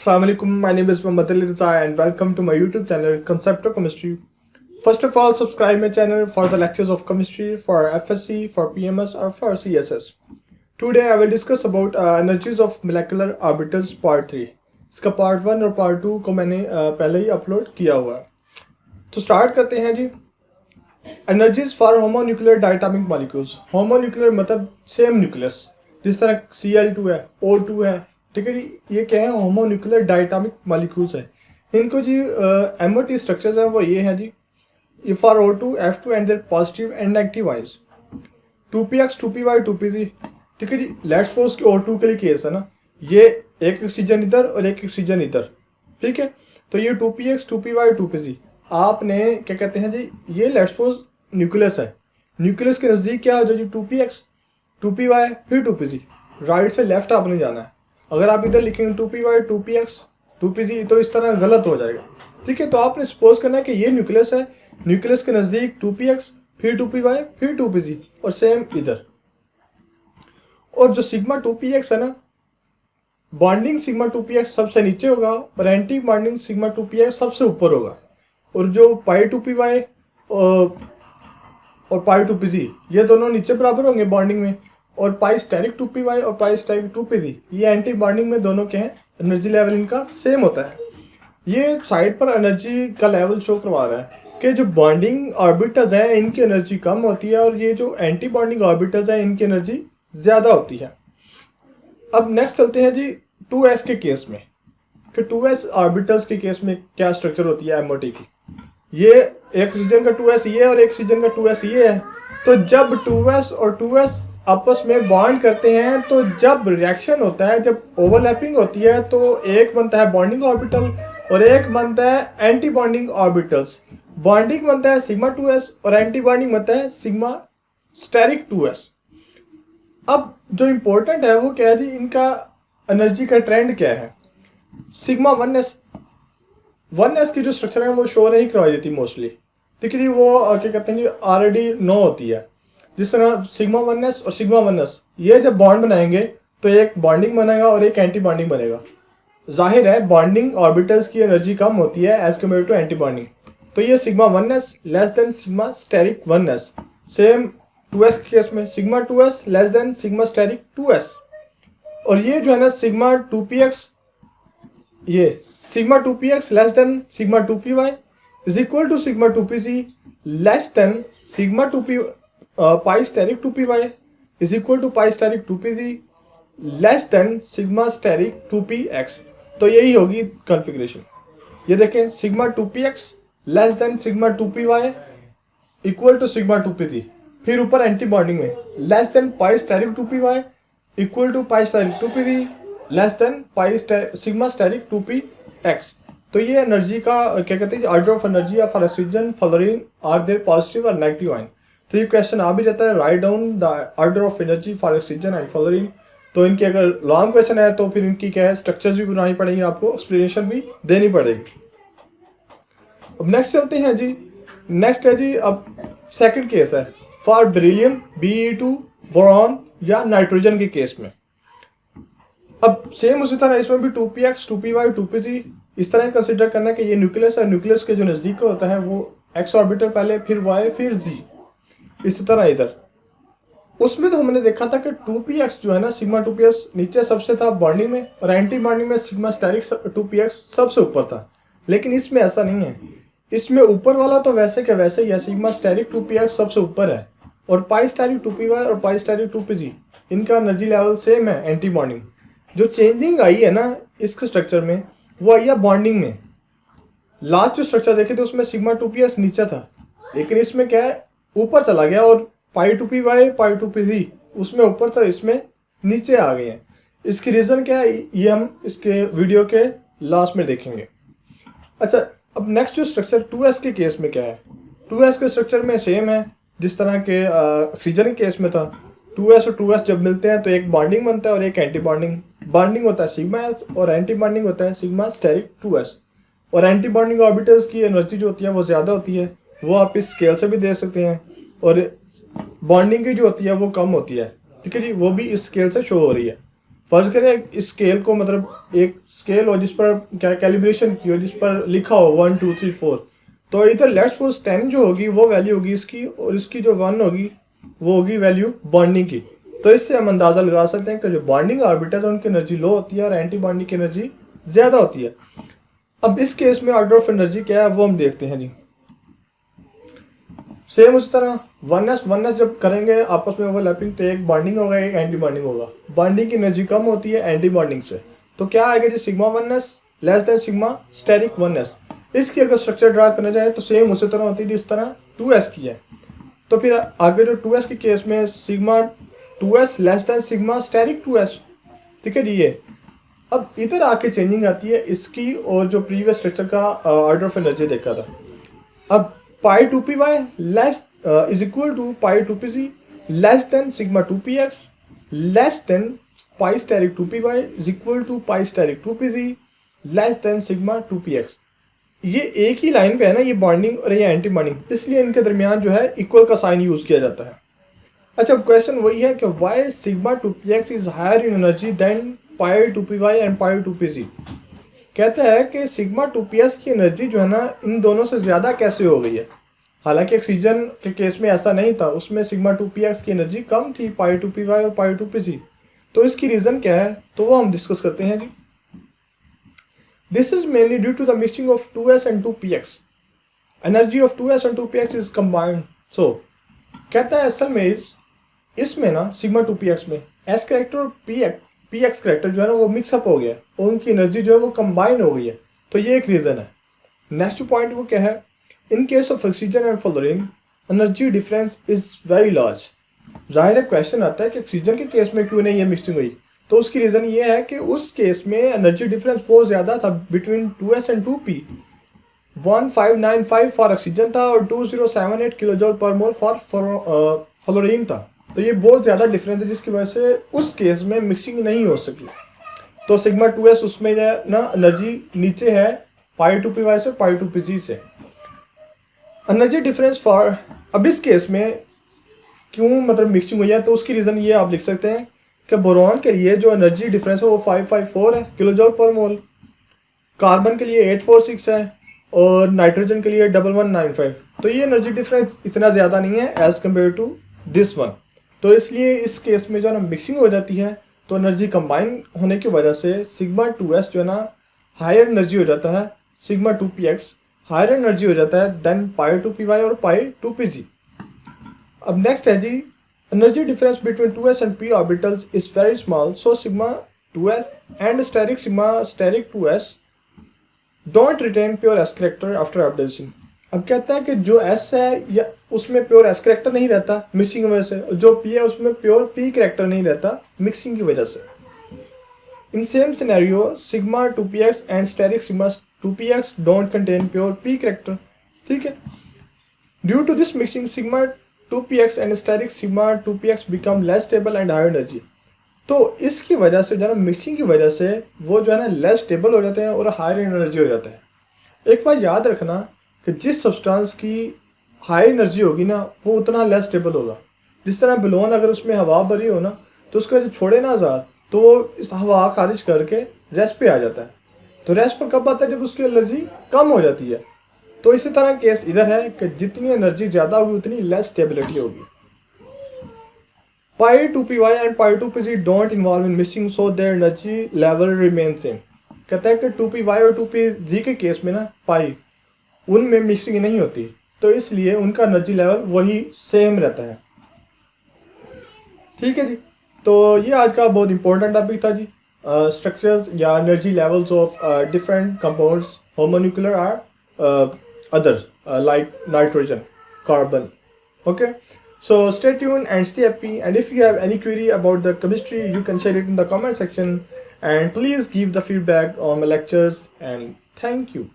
Assalamualaikum, my name is Mohammad Ali Raza and welcome to my YouTube channel Concept of Chemistry. First of all, subscribe my channel for the lectures of chemistry for FSC, for PMS or for CSS. Today I will discuss about energies of molecular orbitals part 3. इसका part 1 और part 2 को मैंने पहले ही upload किया हुआ है. तो start करते हैं जी. Energies for homonuclear diatomic molecules. Homonuclear मतलब सेम न्यूक्लियस, जिस तरह Cl2 है, O2 है, ठीक है जी. ये क्या है? होमोन्यूक्लियर डायटोमिक मॉलिक्यूल्स है. इनको जी MOT स्ट्रक्चर्स हैं वो ये है जी. ये for O2, F2 and their positive and negative ions. 2px, 2py, 2pz. ठीक है जी. लेट्स सपोज कि O2 के लिए केस है ना, ये एक ऑक्सीजन इधर और एक ऑक्सीजन इधर, ठीक है. तो ये 2px, 2py, 2pz. आपने क्या कहते हैं जी, ये लेट्स सपोज न्यूक्लियस है. न्यूक्लियस के नज़दीक क्या हो जाए जी? 2px, 2py, फिर 2pz. राइट से लेफ्ट आपने जाना है. अगर आप इधर लिखेंगे 2py, 2px, 2pz तो इस तरह गलत हो जाएगा, ठीक है. तो आपने सपोज करना है कि ये न्यूक्लियस है, न्यूक्लियस के नज़दीक 2px, फिर 2py, फिर 2pz और सेम इधर. और जो सिग्मा 2px है ना, बॉन्डिंग सिग्मा 2px सबसे नीचे होगा और एंटी बॉन्डिंग सिग्मा 2px सबसे ऊपर होगा. और जो पाई 2py और पाई 2pz ये दोनों नीचे बराबर होंगे बॉन्डिंग में. और पाई स्टेरिक 2py और पाई स्टेरिक 2pz ये एंटी बॉन्डिंग में दोनों के हैं. एनर्जी लेवल इनका सेम होता है. ये साइड पर एनर्जी का लेवल शो करवा रहा है कि जो बॉन्डिंग ऑर्बिटल्स हैं इनकी एनर्जी कम होती है और ये जो एंटी बॉन्डिंग ऑर्बिटल्स हैं इनकी एनर्जी ज़्यादा होती है. अब नेक्स्ट चलते हैं जी 2s के केस में. कि 2s ऑर्बिटल्स के केस में क्या स्ट्रक्चर होती है MOT की. ये एक ऑक्सीजन का 2s ये और एक ऑक्सीजन का 2s ये है. तो जब 2s और 2s आपस में बॉन्ड करते हैं तो जब रिएक्शन होता है, जब ओवरलैपिंग होती है, तो एक बनता है बॉन्डिंग ऑर्बिटल और एक बनता है एंटी बॉन्डिंग ऑर्बिटल्स. बॉन्डिंग बनता है सिग्मा 2s और एंटी बॉन्डिंग बनता है सिग्मा स्टेरिक 2s. अब जो इम्पोर्टेंट है वो क्या है जी, इनका एनर्जी का ट्रेंड क्या है. सिग्मा 1s की जो स्ट्रक्चर है वो शो नहीं करवाई जाती मोस्टली, ठीक है जी. वो क्या कहते हैं जी, ऑलरेडी नो होती है. जिस तरह सिग्मा 1s और सिग्मा 1s ये जब बॉन्ड बनाएंगे तो एक बॉन्डिंग बनेगा और एक एंटी बॉन्डिंग बनेगा. जाहिर है बॉन्डिंग ऑर्बिटल्स की एनर्जी कम होती है as compare to anti bonding. तो ये sigma 1s less than sigma steric 1s. Same 2s के केस में sigma 2s less than sigma steric 2s. और ये जो है ना सिग्मा 2px, ये sigma 2px less than sigma 2py is equal to sigma 2pz less than sigma 2p pi steric 2py is equal to pi steric 2pz less than sigma steric 2px. तो यही होगी configuration. ये देखें sigma 2px less than sigma 2py equal to sigma 2pz. फिर ऊपर anti bonding में less than pi steric 2py equal to pi steric 2pz less than pi sigma steric 2px. तो ये एनर्जी का क्या कहते हैं, order of energy for oxygen, fluorine are their positive और नेगेटिव आयन. तो ये क्वेश्चन आ भी जाता है, right down the order of energy for oxygen and fluorine. तो इनके अगर लॉन्ग क्वेश्चन है तो फिर इनकी क्या है, स्ट्रक्चर्स भी बनानी पड़ेगी, आपको एक्सप्लेनेशन भी देनी पड़ेगी. अब नेक्स्ट चलते हैं जी. नेक्स्ट है जी, अब सेकंड केस है फॉर बेरिलियम, Be2, बोरॉन या नाइट्रोजन के केस में. अब सेम उसी तरह इसमें भी 2px, 2py, 2pz इस तरह कंसिडर करना है कि ये न्यूक्लियस है. न्यूक्लियस के जो नज़दीक का होता है वो x ऑर्बिटल पहले, फिर y, फिर z. इसी तरह इधर उसमें तो हमने देखा था कि 2px जो है ना, सिग्मा 2px नीचे सबसे था बॉन्डिंग में और एंटी बॉन्डिंग में सिग्मा स्टेरिक 2px सबसे ऊपर था. लेकिन इसमें ऐसा नहीं है. इसमें ऊपर वाला तो वैसे के वैसे ही है, सिग्मा स्टेरिक 2px सबसे ऊपर है और पाई स्टेरिक 2py और पाई स्टेरिक 2pz इनका एनर्जी लेवल सेम है एंटी बॉन्डिंग. जो चेंजिंग आई है ना इसके स्ट्रक्चर में वो आई है बॉन्डिंग में. लास्ट जो स्ट्रक्चर देखे थे उसमें सिग्मा 2px नीचे था, लेकिन इसमें क्या है ऊपर चला गया और पाई 2py, पाई 2pz उसमें ऊपर था, इसमें नीचे आ गए हैं. इसकी रीज़न क्या है ये हम इसके वीडियो के लास्ट में देखेंगे. अच्छा, अब नेक्स्ट जो स्ट्रक्चर 2s के केस में क्या है. 2s के स्ट्रक्चर में सेम है जिस तरह के ऑक्सीजन के केस में था. 2s और 2s जब मिलते हैं तो एक बॉन्डिंग बनता है और एक एंटी बॉन्डिंग. बॉन्डिंग होता है सिग्मा s और एंटी बॉन्डिंग होता है सिग्मा स्टेरिक 2s. और एंटी बॉन्डिंग ऑर्बिटल्स की एनर्जी जो होती है वो ज़्यादा होती है, वो आप इस स्केल से भी देख सकते हैं. और बॉन्डिंग की जो होती है वो कम होती है, ठीक है जी, वो भी इस स्केल से शो हो रही है. फर्ज करें इस स्केल को, मतलब एक स्केल हो जिस पर क्या कैलिब्रेशन की हो, जिस पर लिखा हो 1 2 3 4, तो इधर लेट्स सपोज 10 जो होगी वो वैल्यू होगी इसकी, और इसकी जो 1 होगी वो होगी वैल्यू बॉन्डिंग की। तो इससे हम अंदाज़ा लगा सकते हैं कि जो बॉन्डिंग ऑर्बिटल है उनकी एनर्जी लो होती है और एंटी बॉन्डिंग की एनर्जी ज़्यादा होती है। अब इस केस में ऑर्डर ऑफ एनर्जी क्या है वो हम देखते हैं जी। सेम उस तरह वननेस जब करेंगे आपस में ओवरलैपिंग, तो एक बॉन्डिंग होगा एक एंटी बॉन्डिंग होगा। बॉन्डिंग की एनर्जी कम होती है एंटी बॉन्डिंग से, तो क्या आएगा जी sigma one s less than sigma star one s. इसकी अगर स्ट्रक्चर ड्रा करना चाहे तो सेम उसी तरह होती है जिस तरह 2s की है। तो फिर आगे जो 2s के केस में sigma 2s less than sigma steric 2s, ठीक है जी। ये अब इधर आके चेंजिंग आती है इसकी, और जो प्रीवियस स्ट्रक्चर का ऑर्डर ऑफ एनर्जी देखा था। अब pi 2py less is equal to pi 2pz less than sigma 2px less than pi steric 2py is equal to pi steric 2pz less than sigma 2px। ये एक ही line पे है ना, ये bonding और ये एंटी बॉन्डिंग, इसलिए इनके दरमियान जो है इक्वल का साइन यूज किया जाता है। अच्छा, क्वेश्चन वही है कि why sigma 2px is higher in energy than pi 2py and pi 2pz। कहता है कि सिग्मा 2ps की एनर्जी जो है ना इन दोनों से ज़्यादा कैसे हो गई है। हालांकि ऑक्सीजन के केस में ऐसा नहीं था, उसमें सिग्मा 2px की एनर्जी कम थी पाई 2py और पाई 2pz। तो इसकी रीज़न क्या है तो वो हम डिस्कस करते हैं जी। This is mainly due to the mixing of 2s and 2px। Energy of 2s and 2px is combined. So कहता है असल में इसमें ना सिग्मा 2px में s करेक्टर और px करेक्टर जो है ना वो मिक्सअप हो गया और उनकी एनर्जी जो है वो कंबाइन हो गई है। तो ये एक रीज़न है। नेक्स्ट पॉइंट वो क्या है, in case of oxygen and fluorine energy difference is very large. जाहिर है क्वेश्चन आता है कि ऑक्सीजन के केस में क्यों नहीं ये मिक्सिंग हुई, तो उसकी रीज़न ये है कि उस केस में एनर्जी डिफरेंस बहुत ज़्यादा था between 2s and 2p। 1595 for oxygen था और 2078 किलो जूल पर मोल फॉर फ्लोरीन था। तो ये बहुत ज़्यादा डिफरेंस है जिसकी वजह से उस केस में मिक्सिंग नहीं हो सकी। तो सिग्मा 2s उसमें ना एनर्जी नीचे है पाई 2py से पाई 2pz से। एनर्जी डिफरेंस फॉर, अब इस केस में क्यों मतलब मिक्सिंग हुई है तो उसकी रीज़न ये आप लिख सकते हैं कि बोरॉन के लिए जो एनर्जी डिफरेंस है वो 554 है किलो जूल पर मोल, कार्बन के लिए 846 है और नाइट्रोजन के लिए 1195। तो ये एनर्जी डिफरेंस इतना ज़्यादा नहीं है as compare to this one. तो इसलिए इस केस में जो है ना मिक्सिंग हो जाती है तो एनर्जी कंबाइन होने की वजह से सिग्मा 2s जो है ना हायर एनर्जी हो जाता है, सिग्मा 2px हायर एनर्जी हो जाता है देन पाई 2py और पाई 2pz। अब नेक्स्ट है जी, energy difference between 2s and p orbitals is very small, so sigma 2s and steric sigma steric 2s don't retain pure s character after observation. अब कहता है कि जो s है या उसमें प्योर s करेक्टर नहीं रहता मिक्सिंग की वजह से, जो p है उसमें प्योर p करेक्टर नहीं रहता मिक्सिंग की वजह से। In same scenario sigma 2px and steric sigma 2px don't contain pure p character, ठीक है। Due to this mixing sigma 2px and steric sigma 2px become less stable and higher energy. तो इसकी वजह से जो है ना मिक्सिंग की वजह से वो जो है ना लेस स्टेबल हो जाते हैं और हायर एनर्जी हो जाते हैं। एक बात याद रखना कि जिस सब्सटेंस की हाई एनर्जी होगी ना वो उतना लेस स्टेबल होगा। जिस तरह बलून अगर उसमें हवा भरी हो ना तो उसका जो छोड़े ना आज़ाद तो वो इस हवा खारिज करके रेस्ट पे आ जाता है। तो रेस्ट पर कब आता है, जब उसकी एनर्जी कम हो जाती है। तो इसी तरह केस इधर है कि जितनी एनर्जी ज़्यादा होगी उतनी लेस स्टेबिलिटी होगी। पाई 2py and pi 2pz don't involve in mixing so their energy level remain same. कहता है कि 2py और 2pz के केस में ना पाई उनमें मिक्सिंग नहीं होती, तो इसलिए उनका एनर्जी लेवल वही सेम रहता है, ठीक है जी। तो ये आज का बहुत इंपॉर्टेंट टॉपिक था जी, स्ट्रक्चर्स या energy levels of different compounds homonuclear or other like nitrogen, carbon. Okay, so stay tuned and stay happy, and if you have any query about the chemistry you can share it in the comment section, and please give the feedback on my lectures, and thank you.